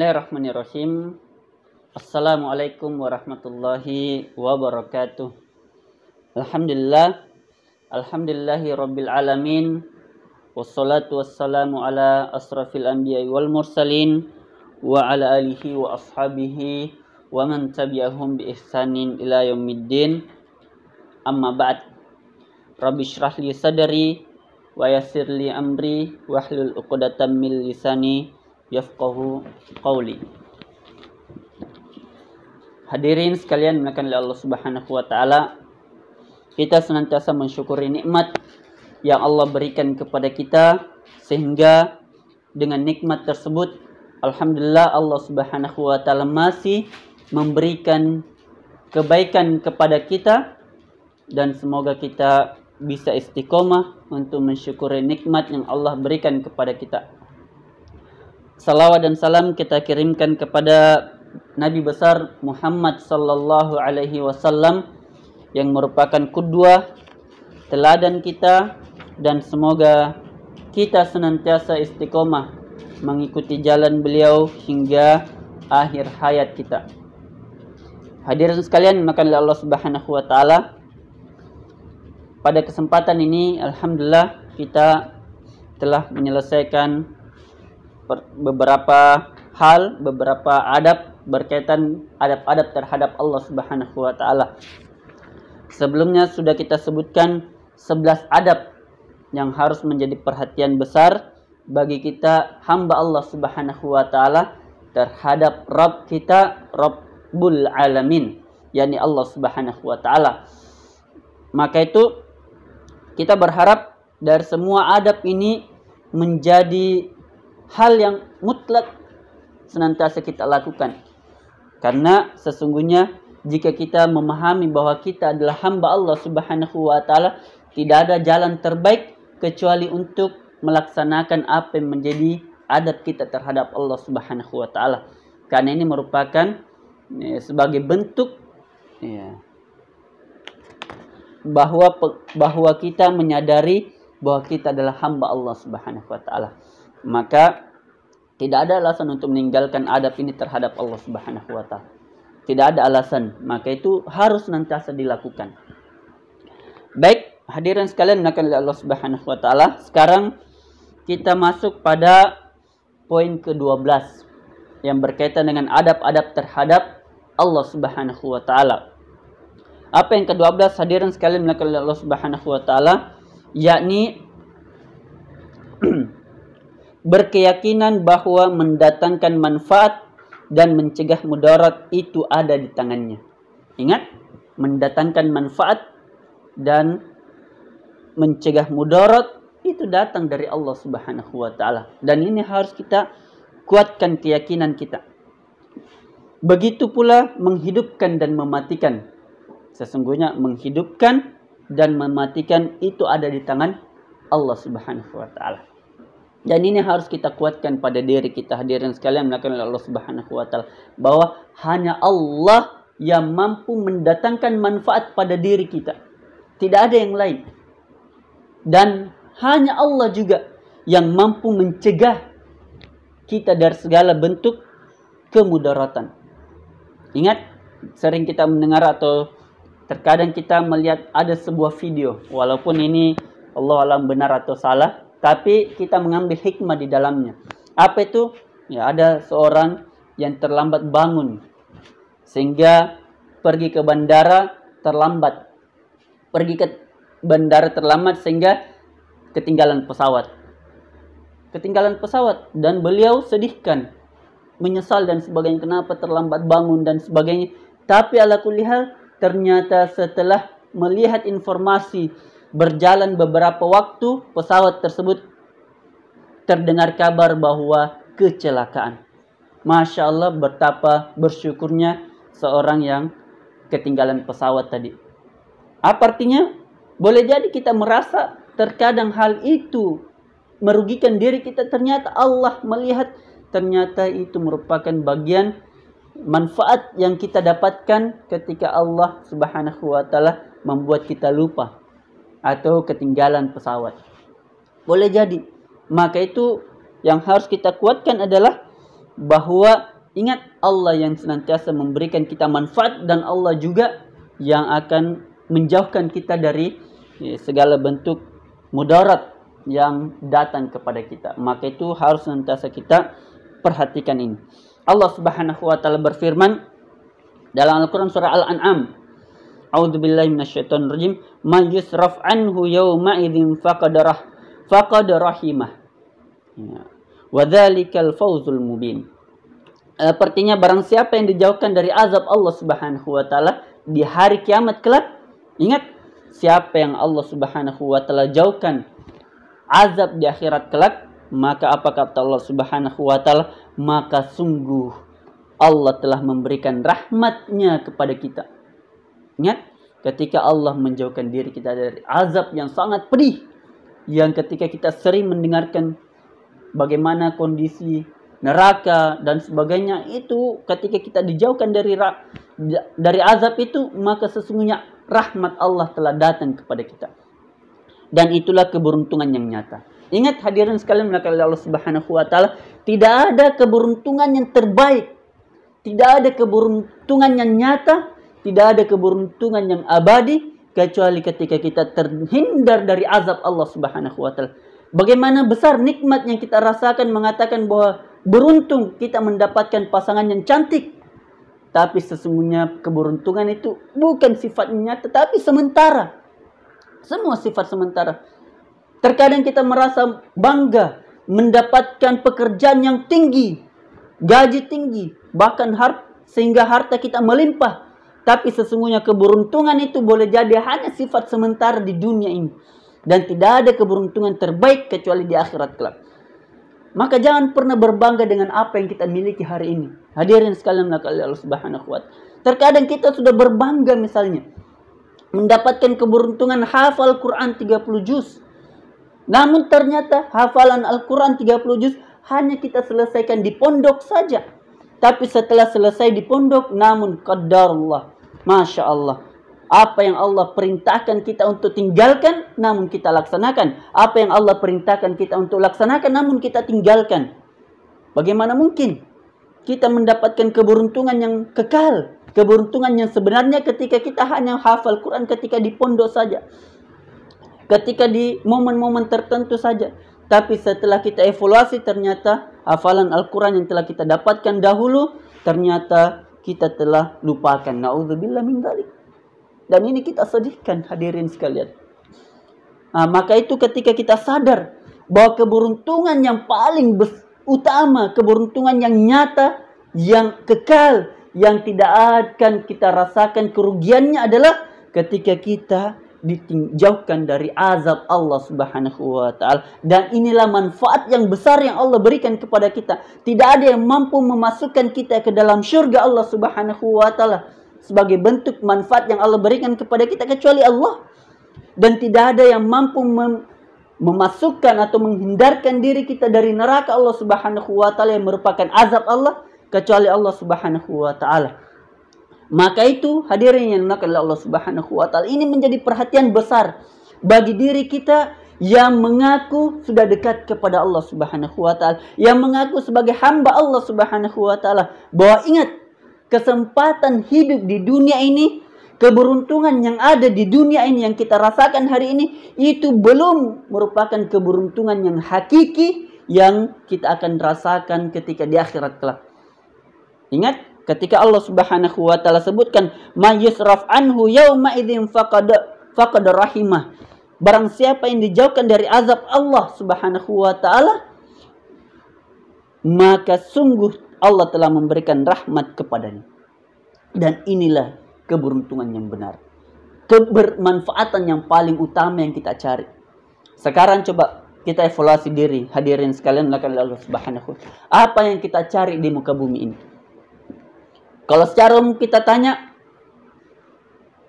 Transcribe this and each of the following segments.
Bismillahirrahmanirrahim. Assalamualaikum warahmatullahi wabarakatuh. Alhamdulillahi rabbil alamin. Wassalatu wassalamu ala asrafil anbiya'i wal mursalin wa ala alihi wa ashabihi wa man tabi'ahum bi ihsanin ila yaumiddin. Amma ba'd. Rabbi shrah li sadri wa yassir li amri wahlul 'uqdatam min lisani yafqahu qawli. Hadirin sekalian dimuliakan oleh Allah Subhanahu wa taala, kita senantiasa mensyukuri nikmat yang Allah berikan kepada kita, sehingga dengan nikmat tersebut alhamdulillah Allah Subhanahu wa taala masih memberikan kebaikan kepada kita, dan semoga kita bisa istiqomah untuk mensyukuri nikmat yang Allah berikan kepada kita. Salawat dan salam kita kirimkan kepada Nabi besar Muhammad sallallahu alaihi wasallam yang merupakan qudwah, teladan kita, dan semoga kita senantiasa istiqomah mengikuti jalan beliau hingga akhir hayat kita. Hadirin sekalian dimuliakan oleh Allah Subhanahu wa taala, pada kesempatan ini alhamdulillah kita telah menyelesaikan beberapa hal, beberapa adab berkaitan adab-adab terhadap Allah Subhanahu wa taala. Sebelumnya sudah kita sebutkan 11 adab yang harus menjadi perhatian besar bagi kita hamba Allah Subhanahu wa taala terhadap Rabb kita, Rabbul Alamin, yakni Allah Subhanahu wa taala. Maka itu kita berharap dari semua adab ini menjadi hal yang mutlak senantiasa kita lakukan. Karena sesungguhnya jika kita memahami bahwa kita adalah hamba Allah Subhanahu wa taala, tidak ada jalan terbaik kecuali untuk melaksanakan apa yang menjadi adab kita terhadap Allah Subhanahu wa taala. Karena ini merupakan sebagai bentuk bahwa kita menyadari bahwa kita adalah hamba Allah Subhanahu wa taala. Maka tidak ada alasan untuk meninggalkan adab ini terhadap Allah Subhanahu wa taala. Tidak ada alasan, maka itu harus senantiasa dilakukan. Baik, hadirin sekalian dimuliakan oleh Allah Subhanahu wa taala. Sekarang kita masuk pada poin ke-12 yang berkaitan dengan adab-adab terhadap Allah Subhanahu wa taala. Apa yang ke-12 hadirin sekalian dimuliakan oleh Allah Subhanahu wa taala? Yakni berkeyakinan bahwa mendatangkan manfaat dan mencegah mudarat itu ada di tangannya. Ingat, mendatangkan manfaat dan mencegah mudarat itu datang dari Allah Subhanahu wa taala. Dan ini harus kita kuatkan keyakinan kita. Begitu pula menghidupkan dan mematikan. Sesungguhnya menghidupkan dan mematikan itu ada di tangan Allah Subhanahu wa taala. Dan ini harus kita kuatkan pada diri kita, hadirin sekalian dimuliakan oleh Allah Subhanahu wa taala, bahwa hanya Allah yang mampu mendatangkan manfaat pada diri kita. Tidak ada yang lain. Dan hanya Allah juga yang mampu mencegah kita dari segala bentuk kemudaratan. Ingat, sering kita mendengar atau terkadang kita melihat ada sebuah video, walaupun ini Allah alam benar atau salah, tapi kita mengambil hikmah di dalamnya. Apa itu? Ya, ada seorang yang terlambat bangun sehingga pergi ke bandara terlambat. Pergi ke bandara terlambat sehingga ketinggalan pesawat. Ketinggalan pesawat dan beliau sedihkan, menyesal dan sebagainya, kenapa terlambat bangun dan sebagainya. Tapi ala kulli hal ternyata setelah melihat informasi, berjalan beberapa waktu, pesawat tersebut terdengar kabar bahwa kecelakaan. Masya Allah, betapa bersyukurnya seorang yang ketinggalan pesawat tadi. Apa artinya? Boleh jadi kita merasa terkadang hal itu merugikan diri kita. Ternyata Allah melihat, ternyata itu merupakan bagian manfaat yang kita dapatkan ketika Allah Subhanahu wa taala membuat kita lupa atau ketinggalan pesawat. Boleh jadi. Maka itu yang harus kita kuatkan adalah bahwa Ingat, Allah yang senantiasa memberikan kita manfaat, dan Allah juga yang akan menjauhkan kita dari segala bentuk mudarat yang datang kepada kita. Maka itu harus senantiasa kita perhatikan ini. Allah Subhanahu wa taala berfirman dalam Al-Qur'an surah Al-An'am, A'udzubillahi minasyaitonirrajim, "May yusraf anhu yawma idzin faqad rahimah." Ya. Wa dzalikal fawzul mubin. Artinya barang siapa yang dijauhkan dari azab Allah Subhanahu wa taala di hari kiamat kelak, ingat, siapa yang Allah Subhanahu wa taala jauhkan azab di akhirat kelak, maka apa kata Allah Subhanahu wa taala? Maka sungguh Allah telah memberikan rahmatnya kepada kita. Ingat, ketika Allah menjauhkan diri kita dari azab yang sangat pedih, yang ketika kita sering mendengarkan bagaimana kondisi neraka dan sebagainya, itu ketika kita dijauhkan dari azab itu, maka sesungguhnya rahmat Allah telah datang kepada kita. Dan itulah keberuntungan yang nyata. Ingat hadirin sekalian oleh Allah Subhanahu wa taala, tidak ada keberuntungan yang terbaik, tidak ada keberuntungan yang nyata, tidak ada keberuntungan yang abadi kecuali ketika kita terhindar dari azab Allah Subhanahu wa taala. Bagaimana besar nikmat yang kita rasakan mengatakan bahwa beruntung kita mendapatkan pasangan yang cantik. Tapi sesungguhnya keberuntungan itu bukan sifatnya tetapi sementara. Semua sifat sementara. Terkadang kita merasa bangga mendapatkan pekerjaan yang tinggi, gaji tinggi, bahkan sehingga harta kita melimpah. Tapi sesungguhnya keberuntungan itu boleh jadi hanya sifat sementara di dunia ini. Dan tidak ada keberuntungan terbaik kecuali di akhirat kelak. Maka jangan pernah berbangga dengan apa yang kita miliki hari ini. Hadirin sekalian oleh Allah Subhanahu wa taala. Terkadang kita sudah berbangga misalnya mendapatkan keberuntungan hafal Quran 30 juz. Namun ternyata hafalan Al-Quran 30 juz hanya kita selesaikan di pondok saja. Tapi setelah selesai di pondok, namun qadarullah, Masya Allah, apa yang Allah perintahkan kita untuk tinggalkan, namun kita laksanakan. Apa yang Allah perintahkan kita untuk laksanakan, namun kita tinggalkan. Bagaimana mungkin kita mendapatkan keberuntungan yang kekal, keberuntungan yang sebenarnya ketika kita hanya hafal Quran ketika di pondok saja, ketika di momen-momen tertentu saja. Tapi setelah kita evaluasi, ternyata hafalan Al-Quran yang telah kita dapatkan dahulu, ternyata kita telah lupakan. Na'udzubillah min dzalik. Dan ini kita sedihkan hadirin sekalian. Maka itu ketika kita sadar bahwa keberuntungan yang paling utama, keberuntungan yang nyata, yang kekal, yang tidak akan kita rasakan kerugiannya adalah ketika kita dijauhkan dari azab Allah Subhanahu wa taala. Dan inilah manfaat yang besar yang Allah berikan kepada kita. Tidak ada yang mampu memasukkan kita ke dalam syurga Allah Subhanahu wa taala sebagai bentuk manfaat yang Allah berikan kepada kita kecuali Allah. Dan tidak ada yang mampu memasukkan atau menghindarkan diri kita dari neraka Allah Subhanahu wa taala yang merupakan azab Allah kecuali Allah Subhanahu wa taala. Maka itu hadirin yang dimuliakan oleh Allah Subhanahu wa taala, ini menjadi perhatian besar bagi diri kita yang mengaku sudah dekat kepada Allah Subhanahu wa taala, yang mengaku sebagai hamba Allah Subhanahu wa taala, bahwa ingat, kesempatan hidup di dunia ini, keberuntungan yang ada di dunia ini yang kita rasakan hari ini, itu belum merupakan keberuntungan yang hakiki yang kita akan rasakan ketika di akhirat kelak. Ingat, ketika Allah Subhanahu wa taala sebutkan may yusraf anhu yauma idzin faqad rahimah. Barang siapa yang dijauhkan dari azab Allah Subhanahu wa taala, maka sungguh Allah telah memberikan rahmat kepadanya. Dan inilah keberuntungan yang benar, kebermanfaatan yang paling utama yang kita cari. Sekarang coba kita evaluasi diri, hadirin sekalian oleh Allah Subhanahu wa taala. Apa yang kita cari di muka bumi ini? Kalau secara umum kita tanya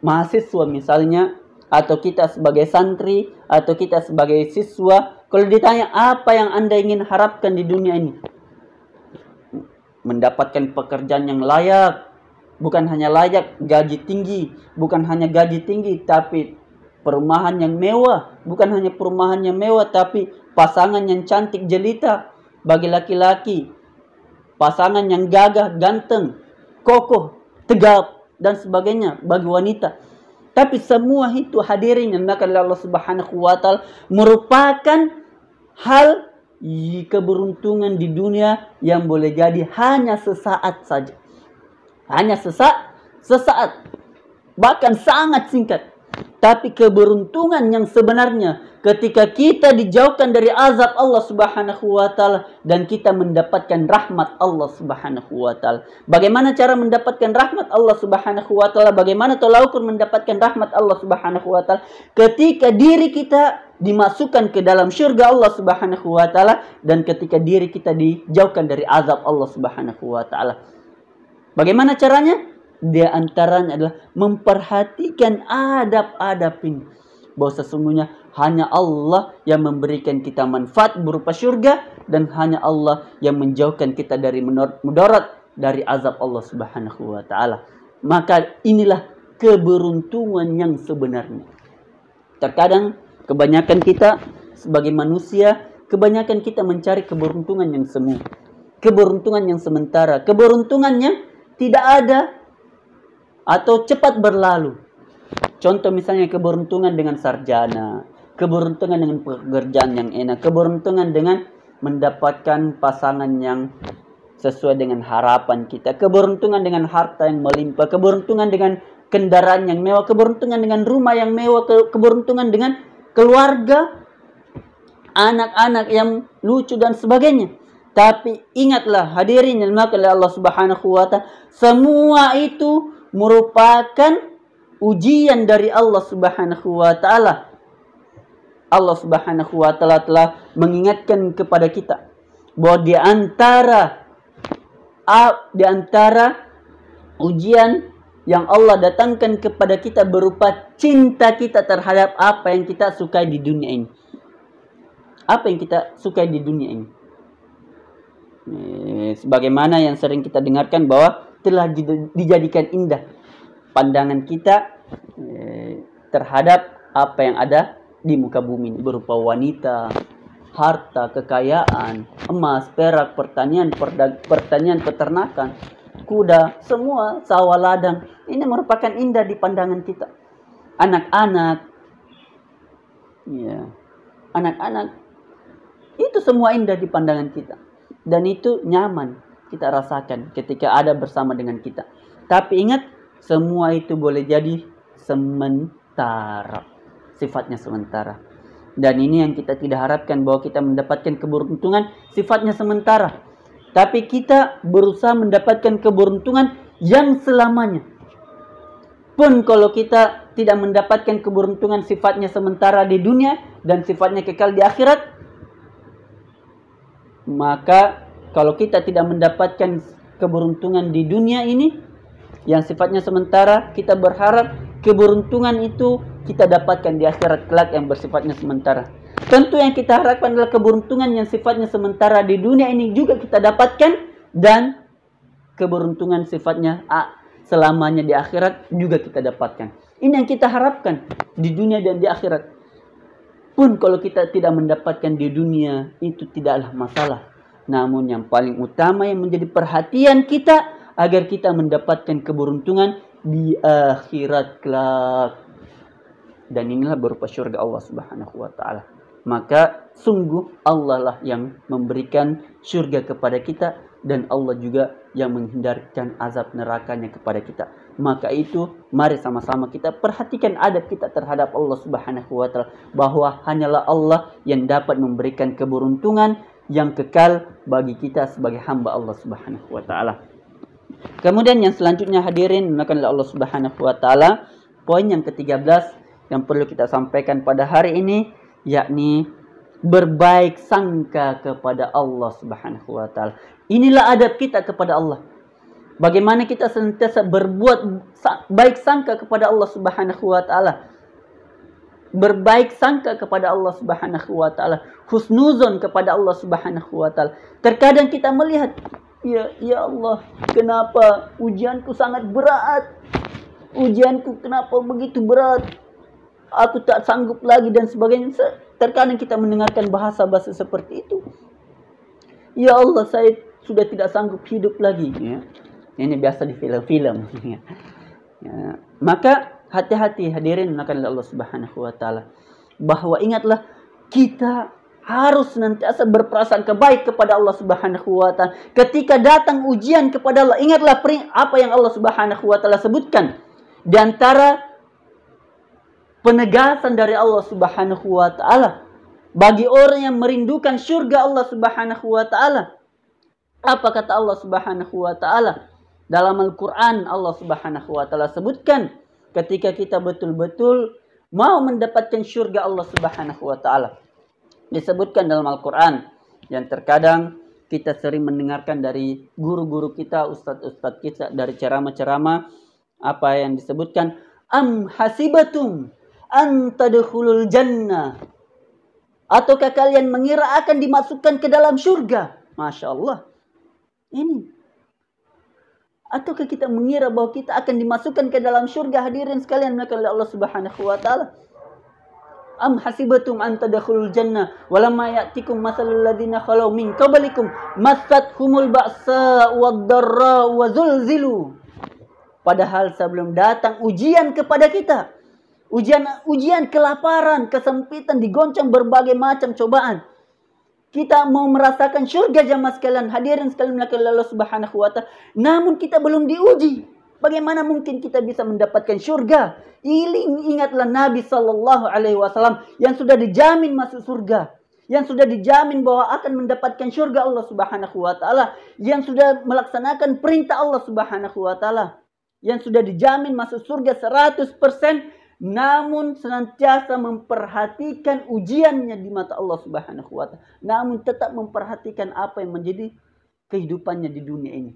mahasiswa misalnya, atau kita sebagai santri, atau kita sebagai siswa, kalau ditanya apa yang Anda ingin harapkan di dunia ini? Mendapatkan pekerjaan yang layak, bukan hanya layak gaji tinggi, bukan hanya gaji tinggi, tapi perumahan yang mewah, bukan hanya perumahan yang mewah, tapi pasangan yang cantik jelita bagi laki-laki, pasangan yang gagah, ganteng, kokoh, tegap, dan sebagainya bagi wanita. Tapi semua itu hadirin yang dimuliakan oleh Allah Subhanahu wa Ta'ala merupakan hal keberuntungan di dunia yang boleh jadi hanya sesaat saja. Hanya sesaat. Bahkan sangat singkat. Tapi keberuntungan yang sebenarnya ketika kita dijauhkan dari azab Allah Subhanahu wa Ta'ala dan kita mendapatkan rahmat Allah Subhanahu wa Ta'ala. Bagaimana cara mendapatkan rahmat Allah Subhanahu wa Ta'ala? Bagaimana tolak ukur mendapatkan rahmat Allah Subhanahu wa Ta'ala? Ketika diri kita dimasukkan ke dalam syurga Allah Subhanahu wa Ta'ala dan ketika diri kita dijauhkan dari azab Allah Subhanahu wa Ta'ala. Bagaimana caranya? Di antaranya adalah memperhatikan adab-adab ini. Bahwa sesungguhnya hanya Allah yang memberikan kita manfaat berupa syurga dan hanya Allah yang menjauhkan kita dari mudarat dari azab Allah Subhanahu wa Ta'ala. Maka inilah keberuntungan yang sebenarnya. Terkadang kebanyakan kita sebagai manusia, kebanyakan kita mencari keberuntungan yang semu, keberuntungan yang sementara, keberuntungannya tidak ada atau cepat berlalu. Contoh misalnya keberuntungan dengan sarjana, keberuntungan dengan pekerjaan yang enak, keberuntungan dengan mendapatkan pasangan yang sesuai dengan harapan kita, keberuntungan dengan harta yang melimpah, keberuntungan dengan kendaraan yang mewah, keberuntungan dengan rumah yang mewah, keberuntungan dengan keluarga, anak-anak yang lucu dan sebagainya. Tapi ingatlah hadirin yang dimuliakan oleh Allah Subhanahu wa Ta'ala, semua itu merupakan ujian dari Allah Subhanahu wa Ta'ala. Allah Subhanahu wa Ta'ala telah mengingatkan kepada kita bahwa di antara ujian yang Allah datangkan kepada kita berupa cinta kita terhadap apa yang kita sukai di dunia ini. Apa yang kita sukai di dunia ini? Sebagaimana yang sering kita dengarkan bahwa telah dijadikan indah pandangan kita terhadap apa yang ada di muka bumi ini, berupa wanita, harta, kekayaan, emas, perak, pertanian, peternakan, kuda, semua sawah ladang. Ini merupakan indah di pandangan kita. Anak-anak, anak-anak, itu semua indah di pandangan kita. Dan itu nyaman kita rasakan ketika ada bersama dengan kita. Tapi ingat, semua itu boleh jadi sementara. Sifatnya sementara. Dan ini yang kita tidak harapkan, bahwa kita mendapatkan keberuntungan sifatnya sementara. Tapi kita berusaha mendapatkan keberuntungan yang selamanya. Pun kalau kita tidak mendapatkan keberuntungan sifatnya sementara di dunia dan sifatnya kekal di akhirat, maka kalau kita tidak mendapatkan keberuntungan di dunia ini yang sifatnya sementara, kita berharap keberuntungan itu kita dapatkan di akhirat kelak yang bersifatnya sementara. Tentu yang kita harapkan adalah keberuntungan yang sifatnya sementara di dunia ini juga kita dapatkan, dan keberuntungan sifatnya selamanya di akhirat juga kita dapatkan. Ini yang kita harapkan di dunia dan di akhirat. Pun kalau kita tidak mendapatkan di dunia, itu tidaklah masalah. Namun yang paling utama yang menjadi perhatian kita agar kita mendapatkan keberuntungan di akhirat kelak. Dan inilah berupa syurga Allah Subhanahu wa Ta'ala. Maka sungguh Allah lah yang memberikan syurga kepada kita, dan Allah juga yang menghindarkan azab nerakanya kepada kita. Maka itu mari sama-sama kita perhatikan adab kita terhadap Allah Subhanahu wa Ta'ala, bahwa hanyalah Allah yang dapat memberikan keberuntungan yang kekal bagi kita sebagai hamba Allah Subhanahu wa Ta'ala. Kemudian yang selanjutnya hadirin dimuliakan oleh Allah Subhanahu wa Ta'ala, poin yang ke-13 yang perlu kita sampaikan pada hari ini, yakni berbaik sangka kepada Allah Subhanahu wa Ta'ala. Inilah adab kita kepada Allah. Bagaimana kita senantiasa berbuat baik sangka kepada Allah Subhanahu wa Ta'ala. Berbaik sangka kepada Allah Subhanahu wa Ta'ala, husnuzon kepada Allah Subhanahu wa Ta'ala. Terkadang kita melihat, ya Allah, kenapa ujianku sangat berat? Ujianku kenapa begitu berat? Aku tak sanggup lagi dan sebagainya. Terkadang kita mendengarkan bahasa-bahasa seperti itu. Ya Allah, saya sudah tidak sanggup hidup lagi. Ya. Ini biasa di film-film. Ya. Maka hati-hati hadirin oleh Allah Subhanahu wa taala. Bahwa ingatlah kita harus senantiasa berprasangka baik kepada Allah Subhanahu wa taala. Ketika datang ujian kepada Allah, ingatlah apa yang Allah Subhanahu wa taala sebutkan. Di antara penegasan dari Allah Subhanahu wa taala bagi orang yang merindukan surga Allah Subhanahu wa taala. Apa kata Allah Subhanahu wa taala? Dalam Al-Qur'an Allah Subhanahu wa taala sebutkan ketika kita betul-betul mau mendapatkan surga Allah Subhanahu wa taala. Disebutkan dalam Al-Quran yang terkadang kita sering mendengarkan dari guru-guru kita, ustadz-ustadz kita, dari ceramah-ceramah, apa yang disebutkan, am hasibatum an tadkhulul jannah, ataukah kalian mengira akan dimasukkan ke dalam surga? Masya Allah, ini ataukah kita mengira bahwa kita akan dimasukkan ke dalam surga? Hadirin sekalian oleh Allah Subhanahu wa taala. Am hasibatum an tadkhulul jannah walamma ya'tikum mathalul ladzina khalau min qablikum massathumul ba'sa wad-dharra wa zulzilu. Padahal sebelum datang ujian kepada kita, ujian kelaparan, kesempitan, digoncang berbagai macam cobaan. Kita mau merasakan surga jamaah sekalian, hadirin sekalian oleh Allah Subhanahu wa taala, namun kita belum diuji. Bagaimana mungkin kita bisa mendapatkan surga? Ingatlah Nabi SAW yang sudah dijamin masuk surga, yang sudah dijamin bahwa akan mendapatkan surga Allah Subhanahu wa taala, yang sudah melaksanakan perintah Allah Subhanahu wa taala, yang sudah dijamin masuk surga 100%, namun senantiasa memperhatikan ujiannya di mata Allah Subhanahu wa taala, namun tetap memperhatikan apa yang menjadi kehidupannya di dunia ini.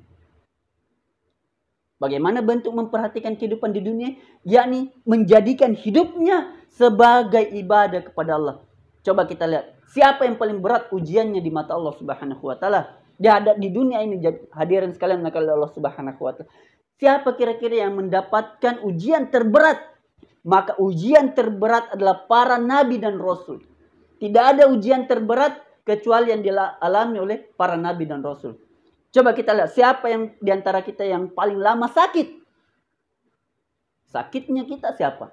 Bagaimana bentuk memperhatikan kehidupan di dunia? Yakni menjadikan hidupnya sebagai ibadah kepada Allah. Coba kita lihat, siapa yang paling berat ujiannya di mata Allah Subhanahu wa taala? Di dunia ini, hadirin sekalian oleh Allah Subhanahu wa taala. Siapa kira-kira yang mendapatkan ujian terberat? Maka ujian terberat adalah para nabi dan rasul. Tidak ada ujian terberat kecuali yang dialami oleh para nabi dan rasul. Coba kita lihat, siapa yang di antara kita yang paling lama sakit? Sakitnya kita siapa?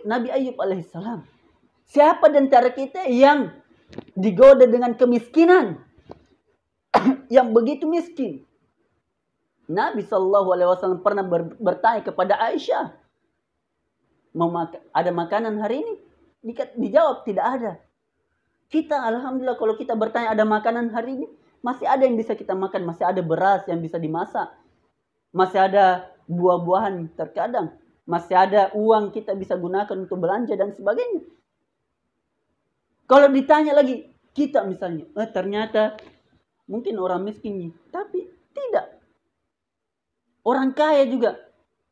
Nabi Ayub alaihissalam. Siapa di antara kita yang digoda dengan kemiskinan? Yang begitu miskin? Nabi SAW pernah bertanya kepada Aisyah, ada makanan hari ini? Dijawab tidak ada. Kita alhamdulillah kalau kita bertanya ada makanan hari ini, masih ada yang bisa kita makan, masih ada beras yang bisa dimasak, masih ada buah-buahan terkadang, masih ada uang kita bisa gunakan untuk belanja dan sebagainya. Kalau ditanya lagi, kita misalnya, ternyata mungkin orang miskin, tapi tidak. Orang kaya juga.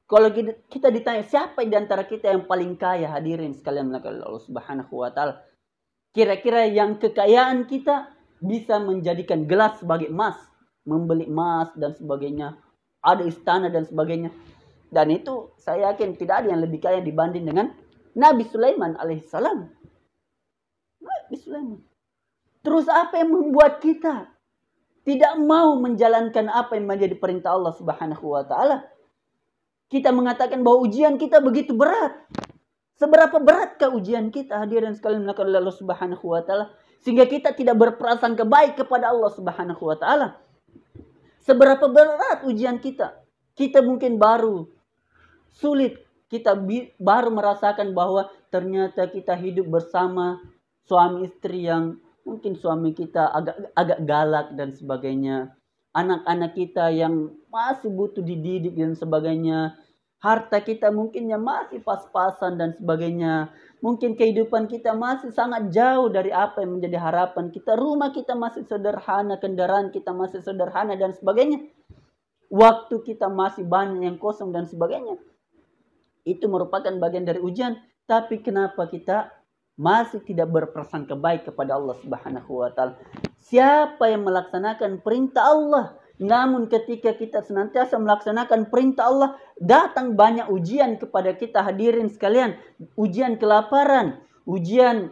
Kalau kita ditanya, siapa di antara kita yang paling kaya? Hadirin sekalian Allah Subhanahu wa taala. Kira-kira yang kekayaan kita bisa menjadikan gelas sebagai emas, membeli emas dan sebagainya, ada istana dan sebagainya. Dan itu saya yakin tidak ada yang lebih kaya dibanding dengan Nabi Sulaiman alaihissalam. Nabi Sulaiman. Terus apa yang membuat kita tidak mau menjalankan apa yang menjadi perintah Allah Subhanahu wa taala? Kita mengatakan bahwa ujian kita begitu berat. Seberapa beratkah ujian kita, hadirin sekalian oleh Allah Subhanahu wa taala? Sehingga kita tidak berprasangka baik kepada Allah Subhanahu wa taala. Seberapa berat ujian kita? Kita mungkin baru sulit, kita baru merasakan bahwa ternyata kita hidup bersama suami istri yang mungkin suami kita agak galak dan sebagainya. Anak-anak kita yang masih butuh dididik dan sebagainya. Harta kita mungkinnya masih pas-pasan dan sebagainya. Mungkin kehidupan kita masih sangat jauh dari apa yang menjadi harapan kita. Rumah kita masih sederhana, kendaraan kita masih sederhana dan sebagainya. Waktu kita masih banyak yang kosong dan sebagainya. Itu merupakan bagian dari ujian. Tapi kenapa kita masih tidak berprasangka baik kepada Allah Subhanahu wa taala? Siapa yang melaksanakan perintah Allah? Namun ketika kita senantiasa melaksanakan perintah Allah, datang banyak ujian kepada kita, hadirin sekalian. Ujian kelaparan, ujian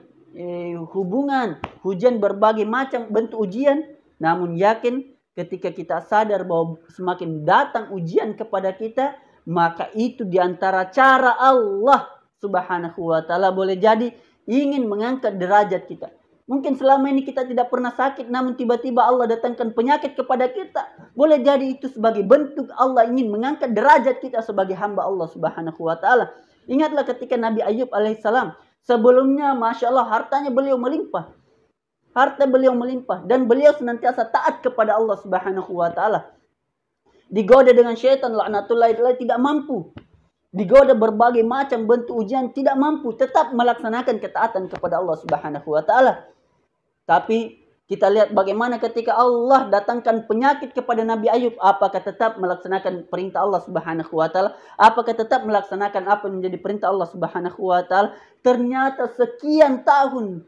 hubungan, ujian berbagai macam bentuk ujian. Namun yakin ketika kita sadar bahwa semakin datang ujian kepada kita, maka itu diantara cara Allah Subhanahu wa ta'ala boleh jadi ingin mengangkat derajat kita. Mungkin selama ini kita tidak pernah sakit, namun tiba-tiba Allah datangkan penyakit kepada kita. Boleh jadi itu sebagai bentuk Allah ingin mengangkat derajat kita sebagai hamba Allah Subhanahu wa ta'ala. Ingatlah ketika Nabi Ayub alaihissalam, sebelumnya Masya Allah hartanya beliau melimpah. Harta beliau melimpah dan beliau senantiasa taat kepada Allah Subhanahu wa ta'ala. Digoda dengan syaitan laknatullahi alaihi, tidak mampu. Digoda berbagai macam bentuk ujian, tidak mampu tetap melaksanakan ketaatan kepada Allah Subhanahu wa ta'ala. Tapi kita lihat bagaimana ketika Allah datangkan penyakit kepada Nabi Ayub, apakah tetap melaksanakan perintah Allah Subhanahu wa ta'ala? Apakah tetap melaksanakan apa yang menjadi perintah Allah Subhanahu wa ta'ala? Ternyata sekian tahun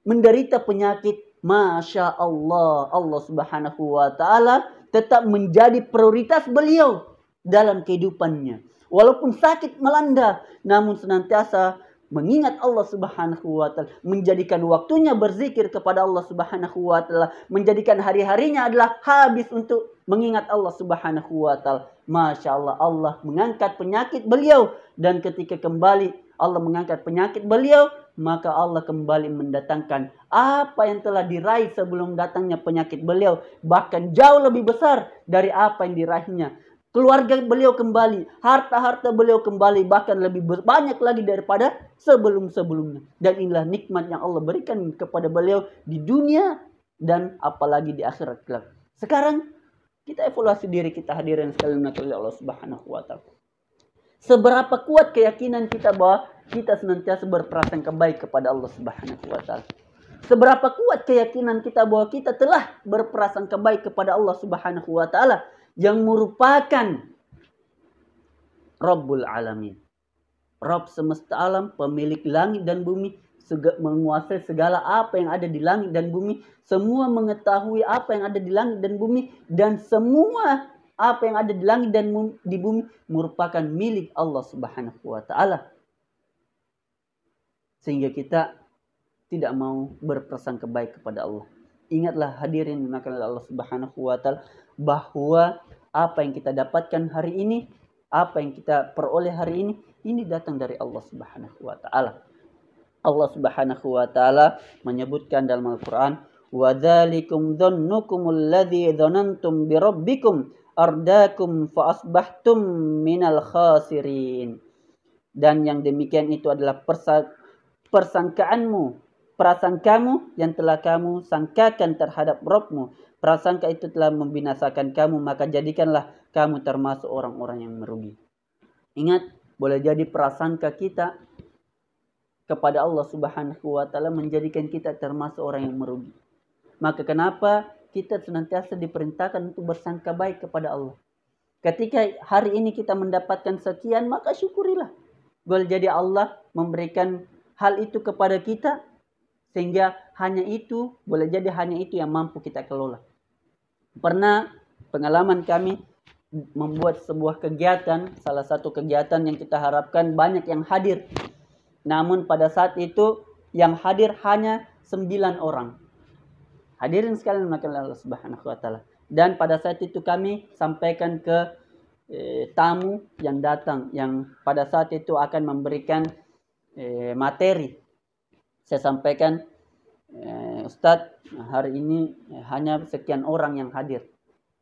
menderita penyakit, Masya Allah, Allah Subhanahu wa ta'ala tetap menjadi prioritas beliau dalam kehidupannya. Walaupun sakit melanda, namun senantiasa mengingat Allah Subhanahu wa ta'ala, menjadikan waktunya berzikir kepada Allah Subhanahu wa ta'ala, menjadikan hari-harinya adalah habis untuk mengingat Allah Subhanahu wa ta'ala. Masya Allah, Allah mengangkat penyakit beliau, dan ketika kembali Allah mengangkat penyakit beliau, maka Allah kembali mendatangkan apa yang telah diraih sebelum datangnya penyakit beliau, bahkan jauh lebih besar dari apa yang diraihnya. Keluarga beliau kembali, harta-harta beliau kembali, bahkan lebih banyak lagi daripada sebelum-sebelumnya. Dan inilah nikmat yang Allah berikan kepada beliau di dunia dan apalagi di akhirat kelak. Sekarang kita evaluasi diri kita, hadirin sekalian oleh Allah Subhanahu wa ta'ala. Seberapa kuat keyakinan kita bahwa kita senantiasa berprasangka baik kepada Allah Subhanahu wa ta'ala. Seberapa kuat keyakinan kita bahwa kita telah berprasangka baik kepada Allah Subhanahu wa ta'ala, yang merupakan Rabbul Alamin, Rabb semesta alam, pemilik langit dan bumi, menguasai segala apa yang ada di langit dan bumi, semua mengetahui apa yang ada di langit dan bumi, dan semua apa yang ada di langit dan di bumi merupakan milik Allah Subhanahu wa ta'ala. Sehingga kita tidak mau berprasangka baik kepada Allah. Ingatlah hadirin dimakan oleh Allah Subhanahu wa ta'ala, bahwa apa yang kita dapatkan hari ini, apa yang kita peroleh hari ini datang dari Allah Subhanahu wa ta'ala. Allah Subhanahu wa ta'ala menyebutkan dalam Al-Quran, وَذَلِكُمْ ظَنُّكُمُ الَّذِي ظَنَنْتُمْ بِرَبِّكُمْ أَرْدَاكُمْ فَأَصْبَحْتُمْ مِنَ الْخَاسِرِينَ. Dan yang demikian itu adalah prasangkamu yang telah kamu sangkakan terhadap Rabbmu. Prasangka itu telah membinasakan kamu, maka jadikanlah kamu termasuk orang-orang yang merugi. Ingat, boleh jadi prasangka kita kepada Allah Subhanahu wa ta'ala menjadikan kita termasuk orang yang merugi. Maka kenapa kita senantiasa diperintahkan untuk bersangka baik kepada Allah? Ketika hari ini kita mendapatkan sekian, maka syukurilah. Boleh jadi Allah memberikan hal itu kepada kita, sehingga boleh jadi hanya itu yang mampu kita kelola. Pernah pengalaman kami membuat sebuah kegiatan, salah satu kegiatan yang kita harapkan banyak yang hadir. Namun pada saat itu yang hadir hanya 9 orang. Hadirin sekalian maka Allah Subhanahu wa ta'ala. Dan pada saat itu kami sampaikan ke tamu yang datang, yang pada saat itu akan memberikan materi. Saya sampaikan, Ustadz, hari ini hanya sekian orang yang hadir.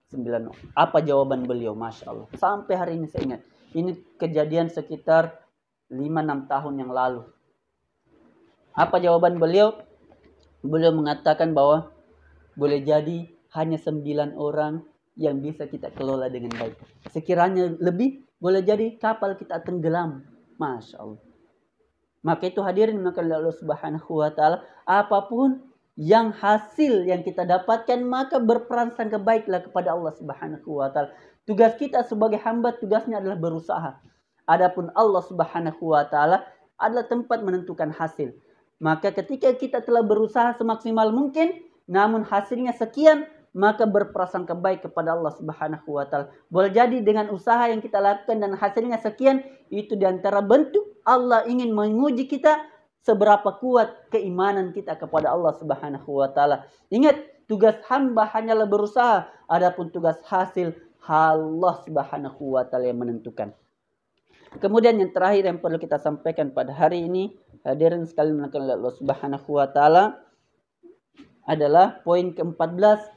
9 orang. Apa jawaban beliau? Masya Allah. Sampai hari ini saya ingat. Ini kejadian sekitar 5-6 tahun yang lalu. Apa jawaban beliau? Beliau mengatakan bahwa boleh jadi hanya 9 orang yang bisa kita kelola dengan baik. Sekiranya lebih, boleh jadi kapal kita tenggelam. Masya Allah. Maka itu hadirin maka Allah Subhanahu wa ta'ala, apapun yang hasil yang kita dapatkan, maka berprasangka baiklah kepada Allah Subhanahu wa ta'ala. Tugas kita sebagai hamba, tugasnya adalah berusaha. Adapun Allah Subhanahu wa ta'ala adalah tempat menentukan hasil. Maka ketika kita telah berusaha semaksimal mungkin, namun hasilnya sekian, maka berprasangka baik kepada Allah Subhanahu wa ta'ala. Boleh jadi dengan usaha yang kita lakukan dan hasilnya sekian, itu diantara bentuk Allah ingin menguji kita seberapa kuat keimanan kita kepada Allah Subhanahu wa ta'ala. Ingat, Tugas hamba hanyalah berusaha. Adapun tugas hasil Allah Subhanahu wa taala yang menentukan. Kemudian yang terakhir yang perlu kita sampaikan pada hari ini, hadirin sekalian oleh Allah Subhanahu wa taala, adalah poin ke-14,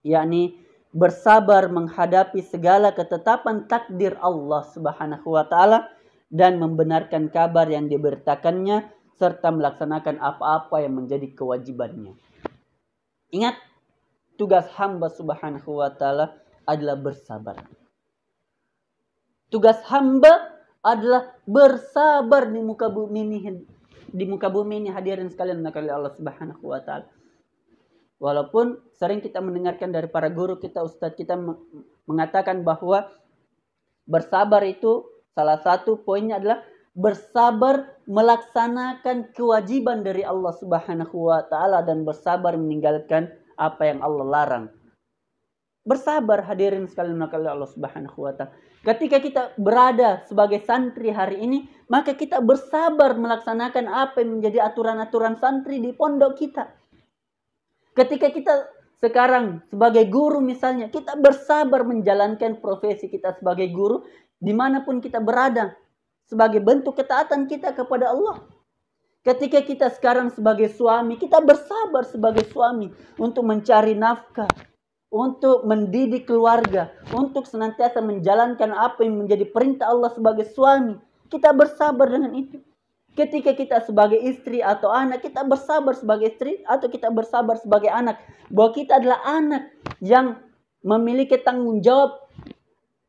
yakni bersabar menghadapi segala ketetapan takdir Allah Subhanahu wa taala dan membenarkan kabar yang diberitakannya serta melaksanakan apa-apa yang menjadi kewajibannya. Ingat, tugas hamba Subhanahu wa taala adalah bersabar. Tugas hamba adalah bersabar di muka bumi ini hadirin sekalian oleh Allah Subhanahu wa taala. Walaupun sering kita mendengarkan dari para guru kita, ustadz kita mengatakan bahwa bersabar itu salah satu poinnya adalah bersabar melaksanakan kewajiban dari Allah Subhanahu wa taala dan bersabar meninggalkan apa yang Allah larang. Bersabar hadirin sekalian oleh Allah Subhanahu wa taala. Ketika kita berada sebagai santri hari ini, maka kita bersabar melaksanakan apa yang menjadi aturan-aturan santri di pondok kita. Ketika kita sekarang sebagai guru misalnya, kita bersabar menjalankan profesi kita sebagai guru dimanapun kita berada, sebagai bentuk ketaatan kita kepada Allah. Ketika kita sekarang sebagai suami, kita bersabar sebagai suami untuk mencari nafkah, untuk mendidik keluarga, untuk senantiasa menjalankan apa yang menjadi perintah Allah sebagai suami. Kita bersabar dengan itu. Ketika kita sebagai istri atau anak, kita bersabar sebagai istri atau kita bersabar sebagai anak. Bahwa kita adalah anak yang memiliki tanggung jawab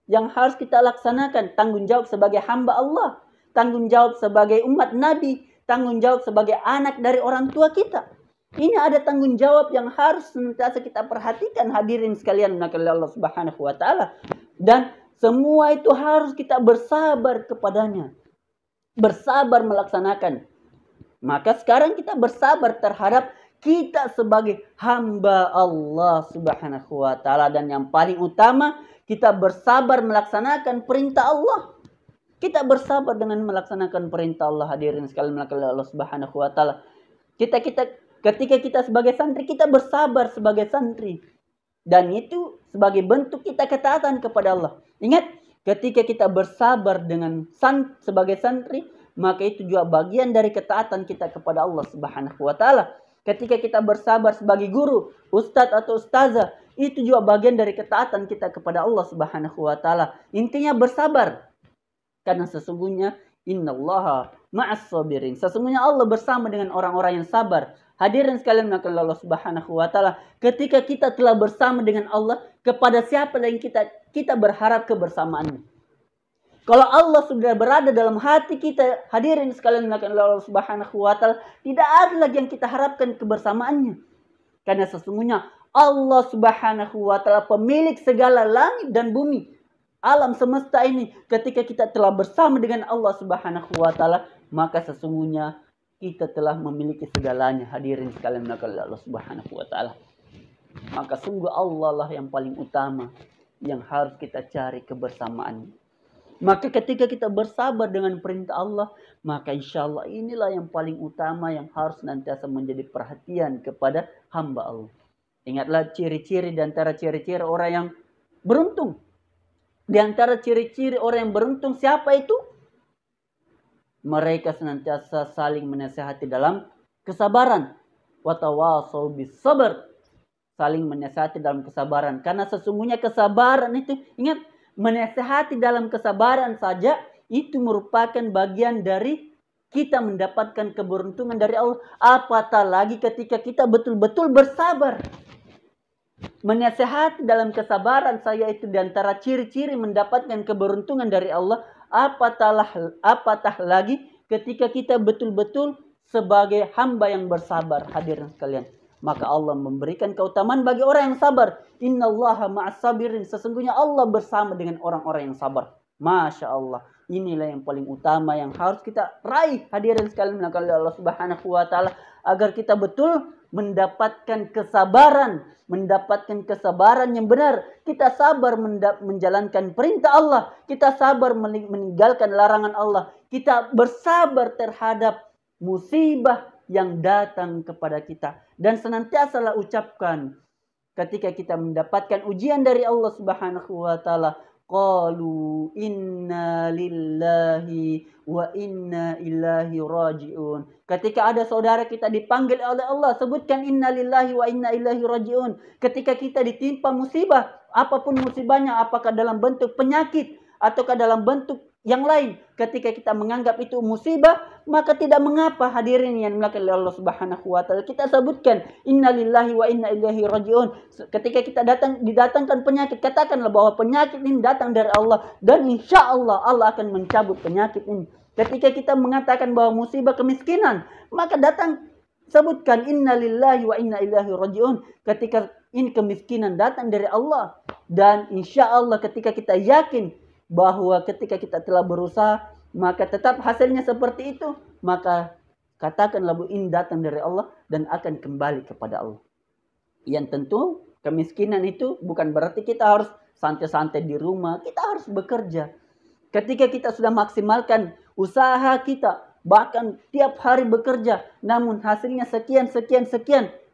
yang harus kita laksanakan. Tanggung jawab sebagai hamba Allah. Tanggung jawab sebagai umat Nabi. Tanggung jawab sebagai anak dari orang tua kita. Ini ada tanggung jawab yang harus senantiasa kita perhatikan hadirin sekalian oleh Allah Subhanahu wa taala. Dan semua itu harus kita bersabar kepadanya. Bersabar melaksanakan. Maka sekarang kita bersabar terhadap kita sebagai hamba Allah Subhanahu wa taala, dan yang paling utama kita bersabar melaksanakan perintah Allah. Kita bersabar dengan melaksanakan perintah Allah hadirin sekalian oleh Allah Subhanahu wa taala. Ketika kita sebagai santri, kita bersabar sebagai santri. Dan itu sebagai bentuk kita ketaatan kepada Allah. Ingat, ketika kita bersabar sebagai santri, maka itu juga bagian dari ketaatan kita kepada Allah Subhanahu wa taala. Ketika kita bersabar sebagai guru, ustadz atau ustazah, itu juga bagian dari ketaatan kita kepada Allah Subhanahu wa taala. Intinya bersabar. Karena sesungguhnya innallaha ma'as sabirin. Sesungguhnya Allah bersama dengan orang-orang yang sabar. Hadirin sekalian oleh Allah Subhanahu wa taala, ketika kita telah bersama dengan Allah, kepada siapa lagi kita berharap kebersamaannya? Kalau Allah sudah berada dalam hati kita, hadirin sekalian oleh Allah Subhanahu wa taala, tidak ada lagi yang kita harapkan kebersamaannya. Karena sesungguhnya Allah Subhanahu wa taala pemilik segala langit dan bumi, alam semesta ini. Ketika kita telah bersama dengan Allah Subhanahu wa taala, maka sesungguhnya kita telah memiliki segalanya hadirin sekalian oleh Allah Subhanahu wa taala. Maka sungguh Allah lah yang paling utama yang harus kita cari kebersamaan. Maka ketika kita bersabar dengan perintah Allah, maka insya Allah inilah yang paling utama yang harus nantiasa menjadi perhatian kepada hamba Allah. Ingatlah ciri-ciri di antara ciri-ciri orang yang beruntung. Di antara ciri-ciri orang yang beruntung siapa itu? Mereka senantiasa saling menasihati dalam kesabaran. Watawasau bis sabr. Saling menasihati dalam kesabaran. Karena sesungguhnya kesabaran itu, ingat, menasihati dalam kesabaran saja itu merupakan bagian dari kita mendapatkan keberuntungan dari Allah. Apatah lagi ketika kita betul-betul bersabar. Menasihati dalam kesabaran saya itu di antara ciri-ciri mendapatkan keberuntungan dari Allah. Apatah lagi ketika kita betul-betul sebagai hamba yang bersabar hadirin sekalian. Maka Allah memberikan keutamaan bagi orang yang sabar. Innallaha ma'as sabirin. Sesungguhnya Allah bersama dengan orang-orang yang sabar. Masya Allah. Inilah yang paling utama yang harus kita raih hadirin sekalian oleh Allah Subhanahu wa taala, agar kita betul mendapatkan kesabaran yang benar. Kita sabar menjalankan perintah Allah, kita sabar meninggalkan larangan Allah, kita bersabar terhadap musibah yang datang kepada kita. Dan senantiasalah ucapkan ketika kita mendapatkan ujian dari Allah Subhanahu wa taala, qalu inna lillahi wa inna ilaihi rajiun. Ketika ada saudara kita dipanggil oleh Allah, sebutkan inna lillahi wa inna ilaihi rajiun. Ketika kita ditimpa musibah, apapun musibahnya, apakah dalam bentuk penyakit ataukah dalam bentuk yang lain, ketika kita menganggap itu musibah, maka tidak mengapa hadirin yang dimuliakan oleh Allah Subhanahu wa taala. Kita sebutkan innalillahi wa inna ilaihi rajiun. Ketika kita didatangkan penyakit, katakanlah bahwa penyakit ini datang dari Allah dan insya Allah Allah akan mencabut penyakit ini. Ketika kita mengatakan bahwa musibah kemiskinan, maka sebutkan innalillahi wa inna ilaihi rajiun. Ketika ini kemiskinan datang dari Allah dan insya Allah ketika kita yakin bahwa ketika kita telah berusaha, maka tetap hasilnya seperti itu, maka katakanlah bahwa ini datang dari Allah dan akan kembali kepada Allah. Yang tentu kemiskinan itu bukan berarti kita harus santai-santai di rumah, kita harus bekerja. Ketika kita sudah maksimalkan usaha kita, bahkan tiap hari bekerja, namun hasilnya sekian,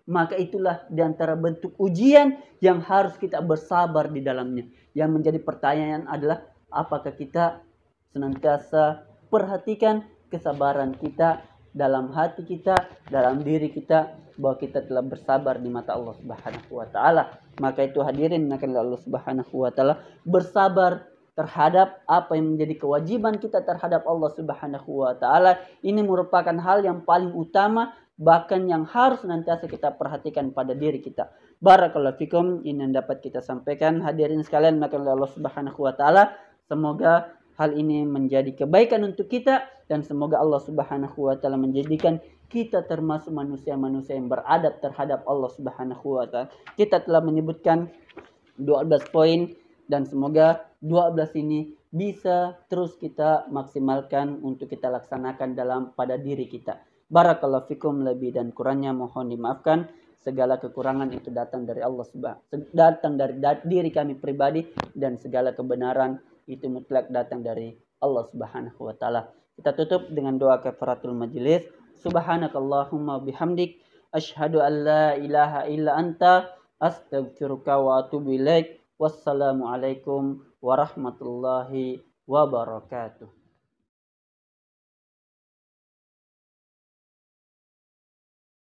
maka itulah diantara bentuk ujian yang harus kita bersabar di dalamnya. Yang menjadi pertanyaan adalah, apakah kita senantiasa perhatikan kesabaran kita dalam hati kita, dalam diri kita, bahwa kita telah bersabar di mata Allah Subhanahu wa taala. Maka itu hadirin akan Allah Subhanahu wa taala, bersabar terhadap apa yang menjadi kewajiban kita terhadap Allah Subhanahu wa taala. Ini merupakan hal yang paling utama, bahkan yang harus senantiasa kita perhatikan pada diri kita. Barakallahu fikum, ini yang dapat kita sampaikan hadirin sekalian akan Allah Subhanahu wa taala. Semoga hal ini menjadi kebaikan untuk kita dan semoga Allah Subhanahu wa taala menjadikan kita termasuk manusia-manusia yang beradab terhadap Allah Subhanahu wa taala. Kita telah menyebutkan 12 poin dan semoga 12 ini bisa terus kita maksimalkan untuk kita laksanakan pada diri kita. Barakallahu fikum, lebih dan kurangnya mohon dimaafkan. Segala kekurangan itu datang dari Allah datang dari diri kami pribadi, dan segala kebenaran itu mutlak datang dari Allah Subhanahu wa taala. Kita tutup dengan doa kafaratul majlis. Subhanakallahumma bihamdik asyhadu an la ilaha illa anta astaghfiruka wa atubu ilaik. Wassalamualaikum warahmatullahi wabarakatuh.